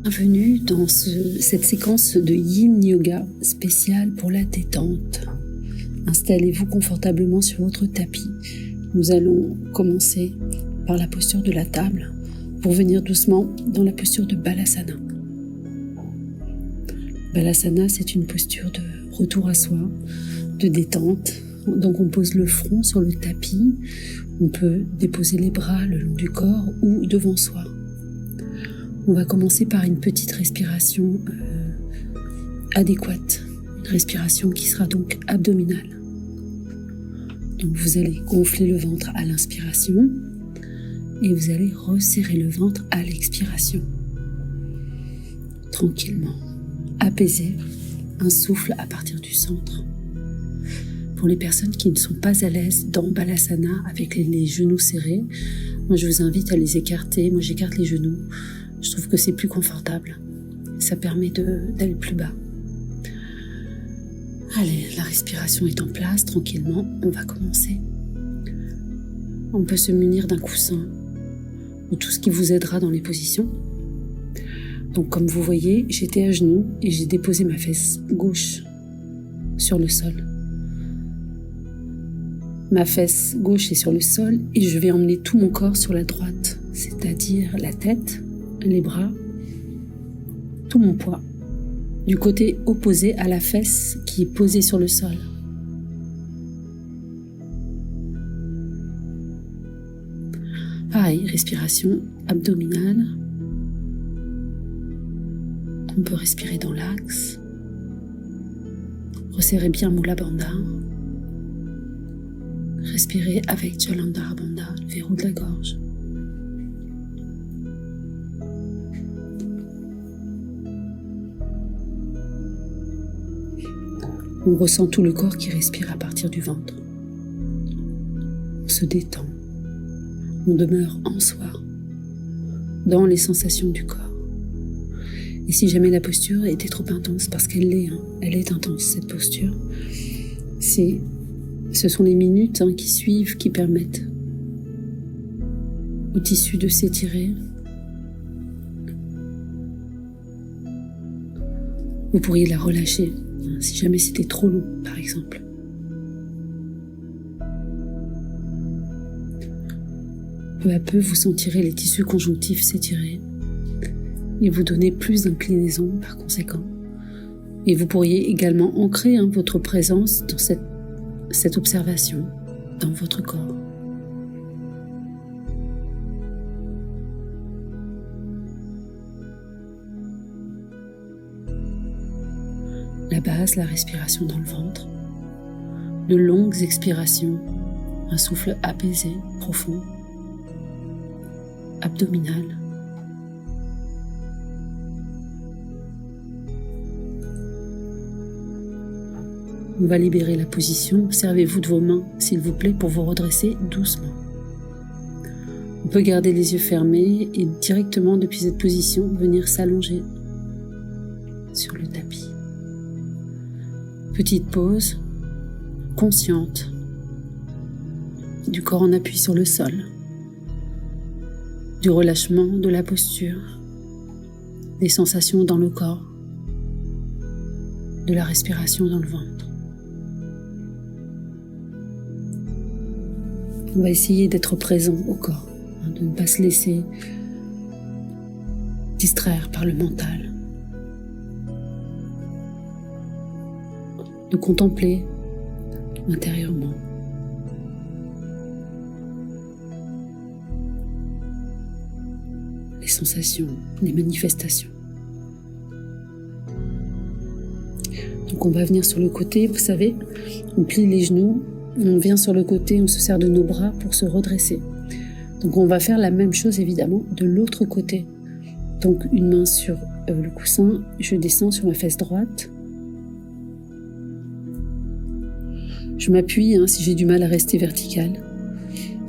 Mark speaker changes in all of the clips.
Speaker 1: Bienvenue dans cette séquence de Yin Yoga spéciale pour la détente. Installez-vous confortablement sur votre tapis. Nous allons commencer par la posture de la table pour venir doucement dans la posture de Balasana. Balasana, c'est une posture de retour à soi, de détente. Donc on pose le front sur le tapis, on peut déposer les bras le long du corps ou devant soi. On va commencer par une petite respiration adéquate, une respiration qui sera donc abdominale. Donc vous allez gonfler le ventre à l'inspiration et vous allez resserrer le ventre à l'expiration. Tranquillement, apaisé, un souffle à partir du centre. Pour les personnes qui ne sont pas à l'aise dans Balasana avec les genoux serrés, moi je vous invite à les écarter. Moi j'écarte les genoux. Je trouve que c'est plus confortable. Ça permet d'aller plus bas. Allez, la respiration est en place, tranquillement, on va commencer. On peut se munir d'un coussin ou tout ce qui vous aidera dans les positions. Donc comme vous voyez, j'étais à genoux et j'ai déposé ma fesse gauche sur le sol. Ma fesse gauche est sur le sol et je vais emmener tout mon corps sur la droite, c'est-à-dire la tête, les bras, tout mon poids, du côté opposé à la fesse qui est posée sur le sol. Pareil, respiration abdominale. On peut respirer dans l'axe. Resserrez bien Mula Bandha. Respirez avec Jalandhara Bandha, le verrou de la gorge. On ressent tout le corps qui respire à partir du ventre. On se détend. On demeure en soi, dans les sensations du corps. Et si jamais la posture était trop intense, parce qu'elle l'est, elle est intense cette posture, ce sont les minutes qui suivent qui permettent au tissu de s'étirer. Vous pourriez la relâcher. Si jamais c'était trop long, par exemple. Peu à peu, vous sentirez les tissus conjonctifs s'étirer et vous donner plus d'inclinaison par conséquent. Et vous pourriez également ancrer votre présence dans cette observation, dans votre corps. La base, la respiration dans le ventre, de longues expirations, un souffle apaisé, profond, abdominal. On va libérer la position, servez-vous de vos mains, s'il vous plaît, pour vous redresser doucement. On peut garder les yeux fermés et directement depuis cette position, venir s'allonger sur le tapis. Petite pause, consciente, du corps en appui sur le sol, du relâchement de la posture, des sensations dans le corps, de la respiration dans le ventre. On va essayer d'être présent au corps, de ne pas se laisser distraire par le mental. De contempler intérieurement. Les sensations, les manifestations. Donc on va venir sur le côté, vous savez, on plie les genoux, on vient sur le côté, on se sert de nos bras pour se redresser. Donc on va faire la même chose évidemment de l'autre côté. Donc une main sur le coussin, je descends sur ma fesse droite. Je m'appuie si j'ai du mal à rester verticale.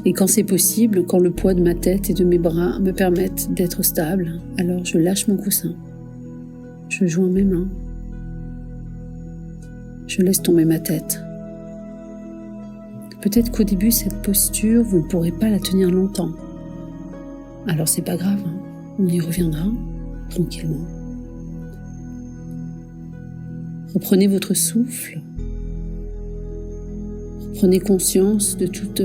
Speaker 1: Et quand c'est possible, quand le poids de ma tête et de mes bras me permettent d'être stable, alors je lâche mon coussin. Je joins mes mains. Je laisse tomber ma tête. Peut-être qu'au début, cette posture, vous ne pourrez pas la tenir longtemps. Alors c'est pas grave, on y reviendra. tranquillement. Reprenez votre souffle. Prenez conscience de toutes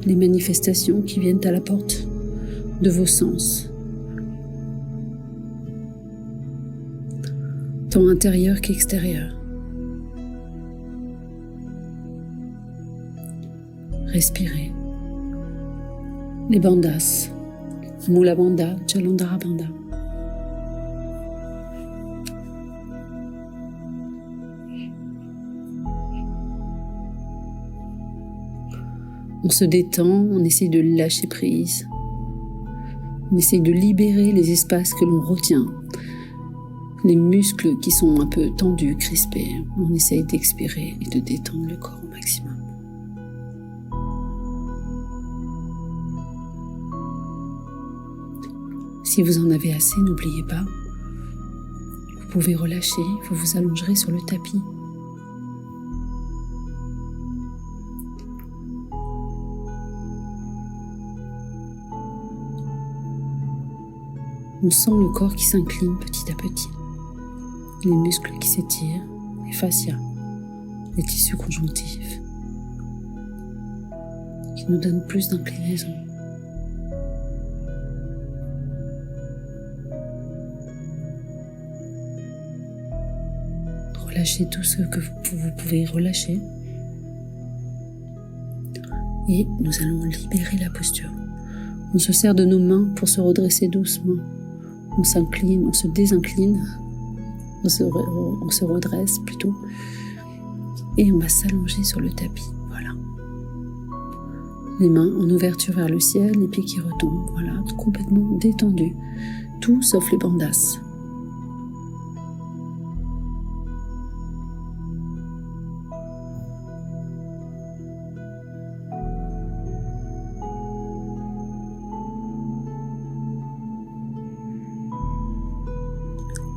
Speaker 1: les manifestations qui viennent à la porte de vos sens, tant intérieur qu'extérieur. Respirez. Les bandhas, Mula Bandha, Jalandhara Bandha. On se détend, on essaie de lâcher prise. On essaie de libérer les espaces que l'on retient. Les muscles qui sont un peu tendus, crispés. On essaie d'expirer et de détendre le corps au maximum. Si vous en avez assez, n'oubliez pas, vous pouvez relâcher, vous vous allongerez sur le tapis. On sent le corps qui s'incline petit à petit, les muscles qui s'étirent, les fascias, les tissus conjonctifs, qui nous donnent plus d'inclinaison. Relâchez tout ce que vous pouvez relâcher. Et nous allons libérer la posture. On se sert de nos mains pour se redresser doucement. On s'incline, on se désincline, on se redresse plutôt. Et on va s'allonger sur le tapis. Voilà. Les mains en ouverture vers le ciel, les pieds qui retombent. Voilà, complètement détendus. Tout sauf les bandhas.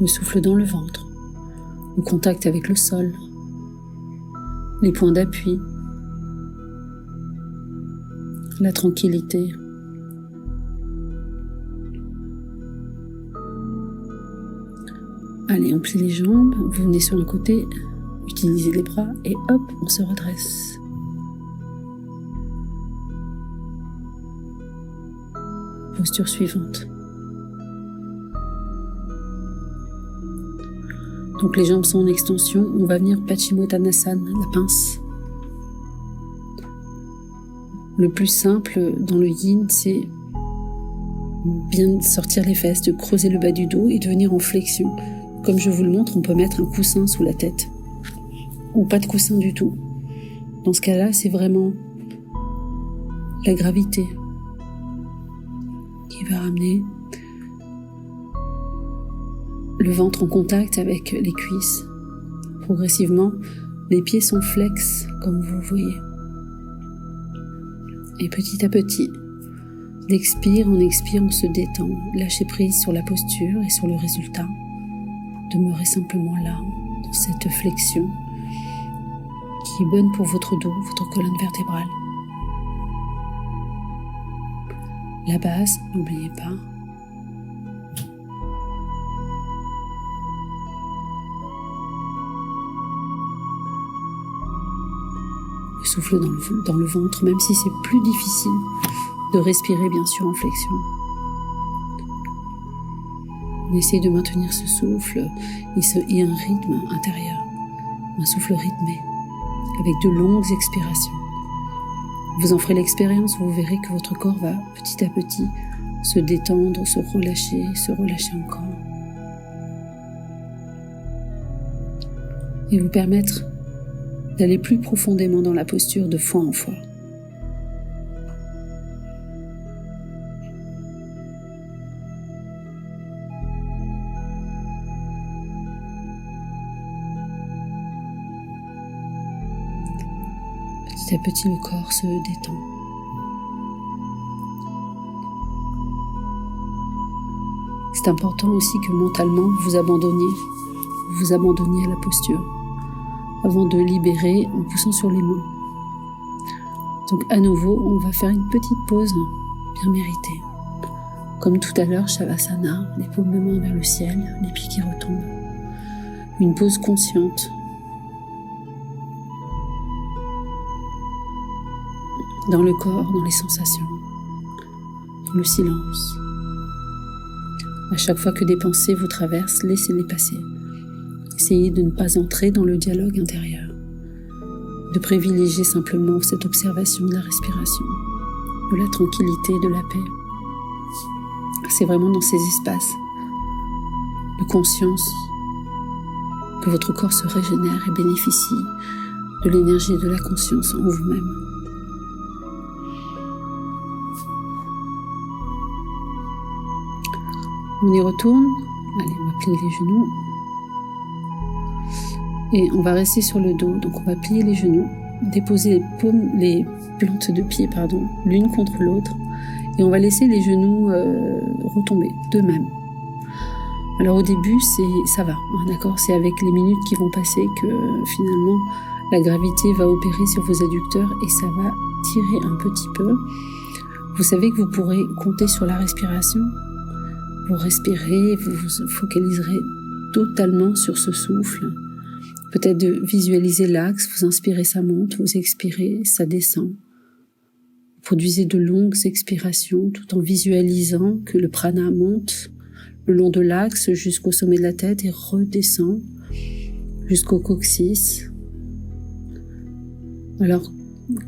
Speaker 1: Le souffle dans le ventre, le contact avec le sol, les points d'appui, la tranquillité. Allez, on plie les jambes, vous venez sur un côté, utilisez les bras et hop, on se redresse. Posture suivante. Donc les jambes sont en extension, on va venir Paschimottanasana, la pince. Le plus simple dans le yin, c'est bien sortir les fesses, de creuser le bas du dos et de venir en flexion. Comme je vous le montre, on peut mettre un coussin sous la tête. Ou pas de coussin du tout. Dans ce cas-là, c'est vraiment la gravité qui va ramener le ventre en contact avec les cuisses. Progressivement, les pieds sont flex, comme vous voyez. Et petit à petit, d'expire en expire, on se détend. Lâchez prise sur la posture et sur le résultat. Demeurez simplement là, dans cette flexion qui est bonne pour votre dos, votre colonne vertébrale. La base, n'oubliez pas. Le souffle dans le ventre, même si c'est plus difficile de respirer bien sûr en flexion. On essaye de maintenir ce souffle et un rythme intérieur, un souffle rythmé, avec de longues expirations. Vous en ferez l'expérience, vous verrez que votre corps va petit à petit se détendre, se relâcher encore. Et vous permettre d'aller plus profondément dans la posture de fois en fois. Petit à petit, le corps se détend. C'est important aussi que mentalement, vous abandonniez à la posture avant de libérer en poussant sur les mains. Donc à nouveau, on va faire une petite pause bien méritée. Comme tout à l'heure, Shavasana, les paumes de main vers le ciel, les pieds qui retombent. Une pause consciente. Dans le corps, dans les sensations, dans le silence. À chaque fois que des pensées vous traversent, laissez-les passer. Essayez de ne pas entrer dans le dialogue intérieur, de privilégier simplement cette observation de la respiration, de la tranquillité, de la paix. C'est vraiment dans ces espaces de conscience que votre corps se régénère et bénéficie de l'énergie et de la conscience en vous-même. On y retourne. Allez, on va plier les genoux. Et on va rester sur le dos. Donc on va plier les genoux, déposer les plantes de pied, l'une contre l'autre. Et on va laisser les genoux retomber d'eux-mêmes. Alors au début, ça va, d'accord. C'est avec les minutes qui vont passer que finalement la gravité va opérer sur vos adducteurs et ça va tirer un petit peu. Vous savez que vous pourrez compter sur la respiration. Vous respirez, vous vous focaliserez totalement sur ce souffle. Peut-être de visualiser l'axe, vous inspirez, ça monte, vous expirez, ça descend. Vous produisez de longues expirations tout en visualisant que le prana monte le long de l'axe jusqu'au sommet de la tête et redescend jusqu'au coccyx. Alors,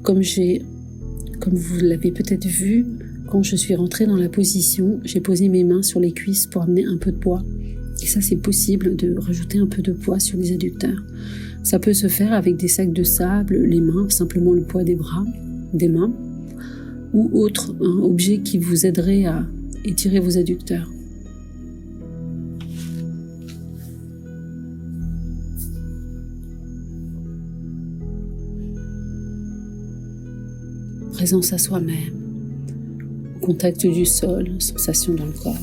Speaker 1: comme vous l'avez peut-être vu, quand je suis rentrée dans la position, j'ai posé mes mains sur les cuisses pour amener un peu de poids. Et ça, c'est possible de rajouter un peu de poids sur les adducteurs. Ça peut se faire avec des sacs de sable, les mains, simplement le poids des bras, des mains, ou autre objet qui vous aiderait à étirer vos adducteurs. Présence à soi-même. Contact du sol, sensation dans le corps.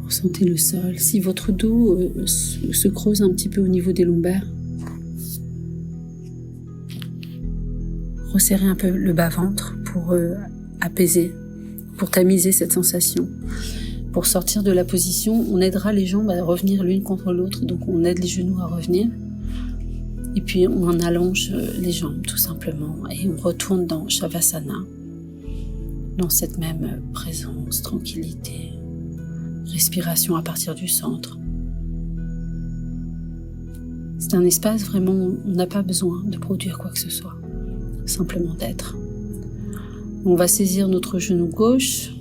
Speaker 1: Ressentez le sol. Si votre dos se creuse un petit peu au niveau des lombaires, resserrez un peu le bas-ventre pour apaiser, pour tamiser cette sensation. Pour sortir de la position, on aidera les jambes à revenir l'une contre l'autre, donc on aide les genoux à revenir. Et puis on allonge les jambes tout simplement et on retourne dans Shavasana, dans cette même présence, tranquillité, respiration à partir du centre. C'est un espace vraiment où on n'a pas besoin de produire quoi que ce soit, simplement d'être. On va saisir notre genou gauche.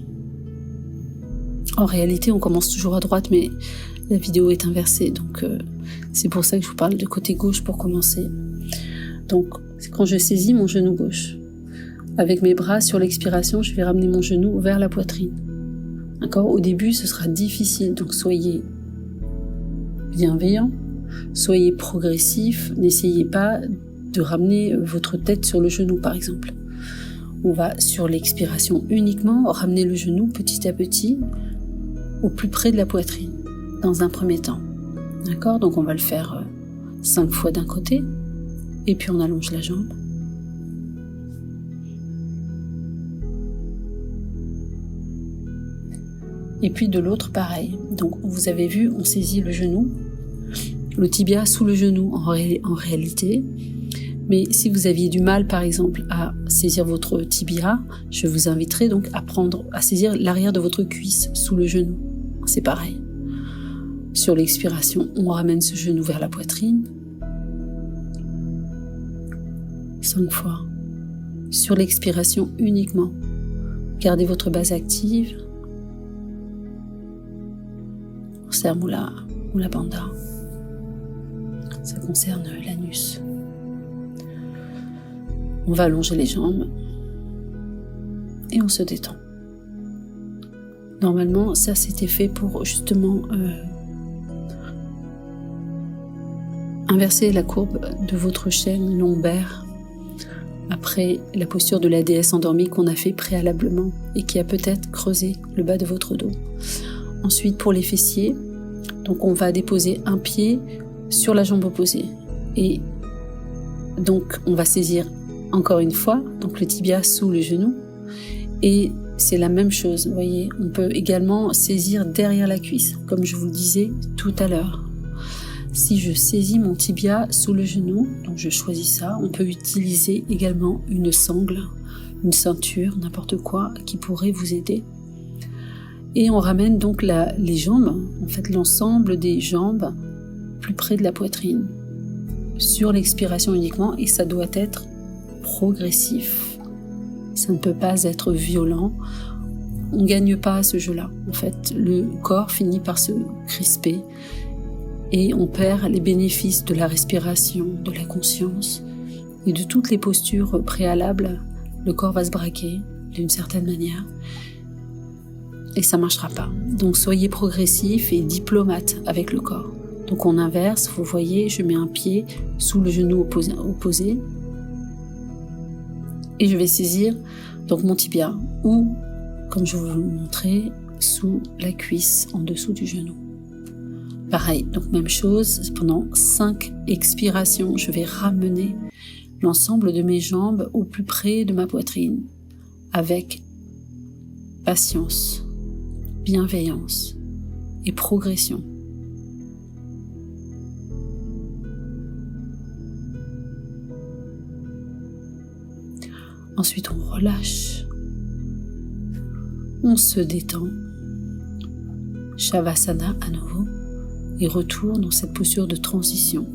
Speaker 1: En réalité, on commence toujours à droite, mais la vidéo est inversée, donc c'est pour ça que je vous parle de côté gauche pour commencer. Donc, c'est quand je saisis mon genou gauche. Avec mes bras sur l'expiration, je vais ramener mon genou vers la poitrine. D'accord ? Au début, ce sera difficile, donc soyez bienveillant, soyez progressif, n'essayez pas de ramener votre tête sur le genou, par exemple. On va, sur l'expiration uniquement, ramener le genou petit à petit au plus près de la poitrine, dans un premier temps. D'accord ? Donc on va le faire 5 fois d'un côté, et puis on allonge la jambe. Et puis de l'autre, pareil. Donc vous avez vu, on saisit le genou, le tibia sous le genou en réalité. Mais si vous aviez du mal, par exemple, à saisir votre tibia, je vous inviterai donc à saisir l'arrière de votre cuisse sous le genou. C'est pareil. Sur l'expiration, on ramène ce genou vers la poitrine. 5 fois. Sur l'expiration uniquement. Gardez votre base active. On serre Mula Bandha. Ça concerne l'anus. On va allonger les jambes et on se détend. Normalement, ça c'était fait pour justement inverser la courbe de votre chaîne lombaire après la posture de la déesse endormie qu'on a fait préalablement et qui a peut-être creusé le bas de votre dos. Ensuite, pour les fessiers, donc on va déposer un pied sur la jambe opposée. Et donc, on va saisir encore une fois, donc le tibia sous le genou. Et c'est la même chose, vous voyez. On peut également saisir derrière la cuisse, comme je vous le disais tout à l'heure. Si je saisis mon tibia sous le genou, donc je choisis ça, on peut utiliser également une sangle, une ceinture, n'importe quoi qui pourrait vous aider. Et on ramène donc les jambes, en fait l'ensemble des jambes, plus près de la poitrine, sur l'expiration uniquement, et ça doit être progressif. Ça ne peut pas être violent. On ne gagne pas à ce jeu-là. En fait, le corps finit par se crisper et on perd les bénéfices de la respiration, de la conscience et de toutes les postures préalables. Le corps va se braquer d'une certaine manière et ça ne marchera pas. Donc soyez progressif et diplomate avec le corps. Donc on inverse, vous voyez, je mets un pied sous le genou opposé et je vais saisir donc mon tibia ou, comme je vous le montrais, sous la cuisse, en dessous du genou. Pareil, donc même chose, pendant 5 expirations, je vais ramener l'ensemble de mes jambes au plus près de ma poitrine, avec patience, bienveillance et progression. Ensuite, on relâche, on se détend, Shavasana à nouveau, et retourne dans cette posture de transition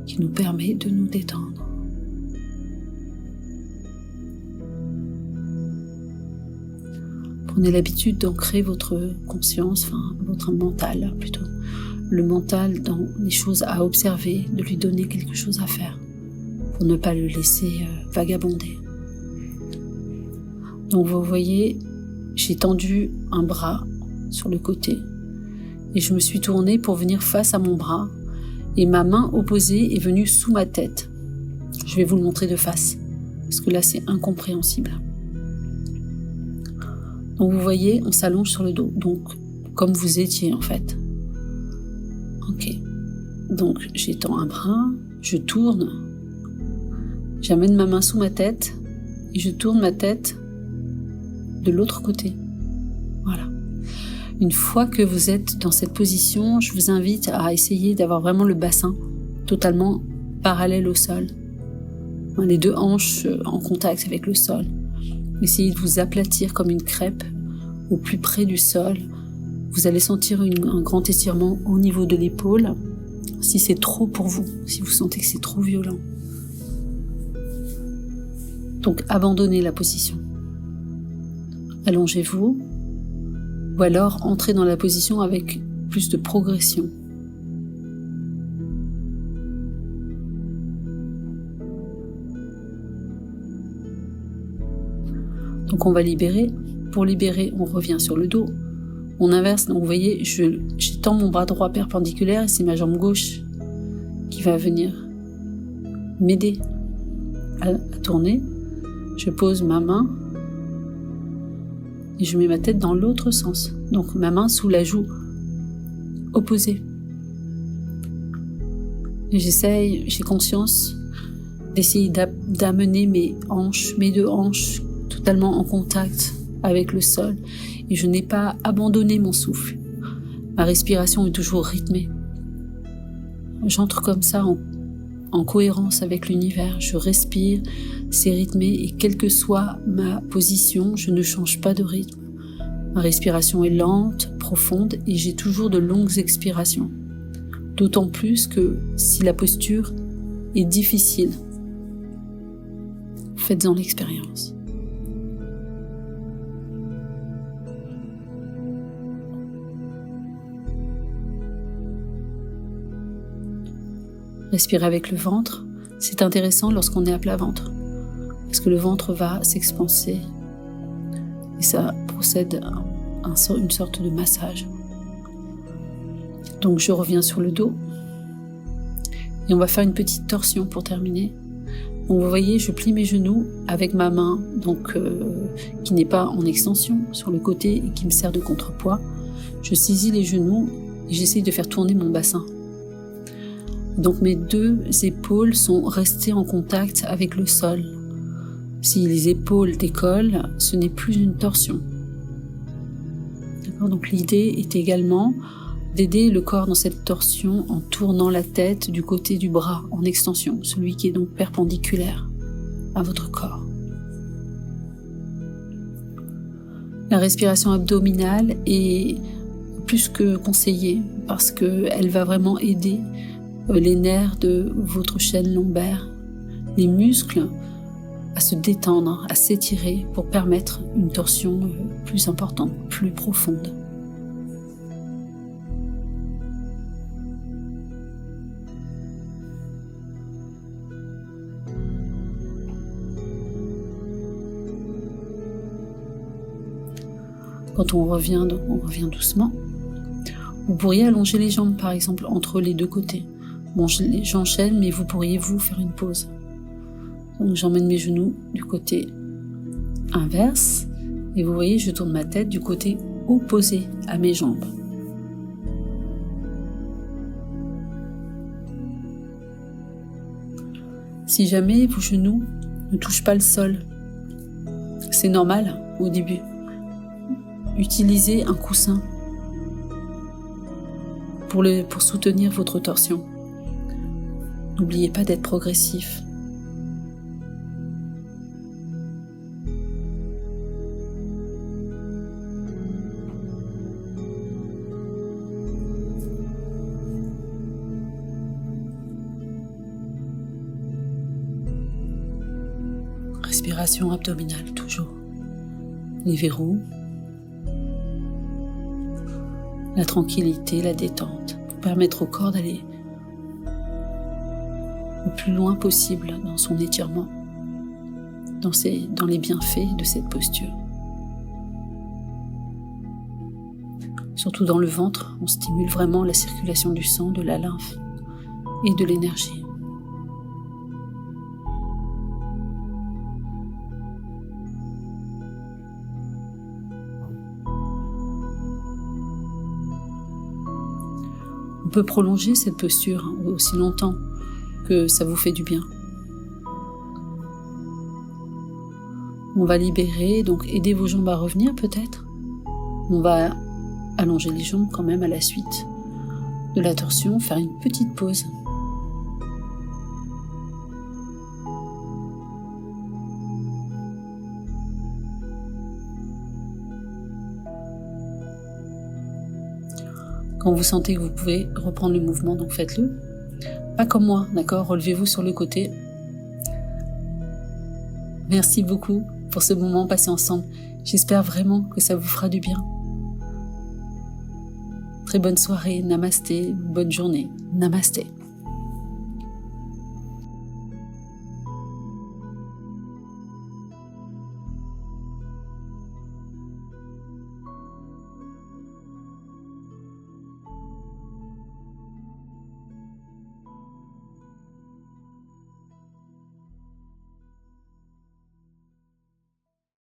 Speaker 1: qui nous permet de nous détendre. Prenez l'habitude d'ancrer votre conscience, votre mental plutôt, le mental dans les choses à observer, de lui donner quelque chose à faire, pour ne pas le laisser vagabonder. Donc vous voyez, j'ai tendu un bras sur le côté et je me suis tournée pour venir face à mon bras et ma main opposée est venue sous ma tête. Je vais vous le montrer de face parce que là c'est incompréhensible. Donc vous voyez, on s'allonge sur le dos, donc comme vous étiez en fait. Ok, donc j'étends un bras, je tourne, j'amène ma main sous ma tête et je tourne ma tête de l'autre côté. Voilà. Une fois que vous êtes dans cette position, je vous invite à essayer d'avoir vraiment le bassin totalement parallèle au sol. Les 2 hanches en contact avec le sol. Essayez de vous aplatir comme une crêpe au plus près du sol. Vous allez sentir un grand étirement au niveau de l'épaule. Si c'est trop pour vous, si vous sentez que c'est trop violent. Donc abandonnez la position. Allongez-vous, ou alors entrez dans la position avec plus de progression. Donc on va libérer. Pour libérer, on revient sur le dos. On inverse, donc vous voyez, j'étends mon bras droit perpendiculaire et c'est ma jambe gauche qui va venir m'aider à tourner. Je pose ma main et je mets ma tête dans l'autre sens. Donc ma main sous la joue opposée. Et j'ai conscience d'essayer d'amener mes 2 hanches totalement en contact avec le sol. Et je n'ai pas abandonné mon souffle. Ma respiration est toujours rythmée. J'entre comme ça en cohérence avec l'univers. Je respire, c'est rythmé et quelle que soit ma position, je ne change pas de rythme. Ma respiration est lente, profonde et j'ai toujours de longues expirations. D'autant plus que si la posture est difficile, faites-en l'expérience. Respirer avec le ventre, c'est intéressant lorsqu'on est à plat ventre, parce que le ventre va s'expanser et ça procède à une sorte de massage. Donc je reviens sur le dos et on va faire une petite torsion pour terminer. Donc vous voyez, je plie mes genoux avec ma main, donc qui n'est pas en extension sur le côté et qui me sert de contrepoids. je saisis les genoux et j'essaye de faire tourner mon bassin. Donc mes 2 épaules sont restées en contact avec le sol. Si les épaules décollent, ce n'est plus une torsion. D'accord ? Donc l'idée est également d'aider le corps dans cette torsion en tournant la tête du côté du bras en extension, celui qui est donc perpendiculaire à votre corps. La respiration abdominale est plus que conseillée parce qu'elle va vraiment aider les nerfs de votre chaîne lombaire, les muscles à se détendre, à s'étirer pour permettre une torsion plus importante, plus profonde. Quand on revient doucement. Vous pourriez allonger les jambes par exemple entre les 2 côtés. Bon, j'enchaîne, mais vous pourriez faire une pause. Donc j'emmène mes genoux du côté inverse et vous voyez, je tourne ma tête du côté opposé à mes jambes. Si jamais vos genoux ne touchent pas le sol, c'est normal au début. Utilisez un coussin pour soutenir votre torsion. N'oubliez pas d'être progressif. Respiration abdominale toujours. Les verrous. La tranquillité, la détente, pour permettre au corps d'aller le plus loin possible dans son étirement, dans les bienfaits de cette posture. Surtout dans le ventre, on stimule vraiment la circulation du sang, de la lymphe et de l'énergie. On peut prolonger cette posture aussi longtemps que ça vous fait du bien. On va libérer, donc aider vos jambes à revenir peut-être. On va allonger les jambes quand même à la suite de la torsion, faire une petite pause. Quand vous sentez que vous pouvez reprendre le mouvement, donc faites-le. Pas comme moi, d'accord ? Relevez-vous sur le côté. Merci beaucoup pour ce moment passé ensemble. J'espère vraiment que ça vous fera du bien. Très bonne soirée, namasté, bonne journée, namasté.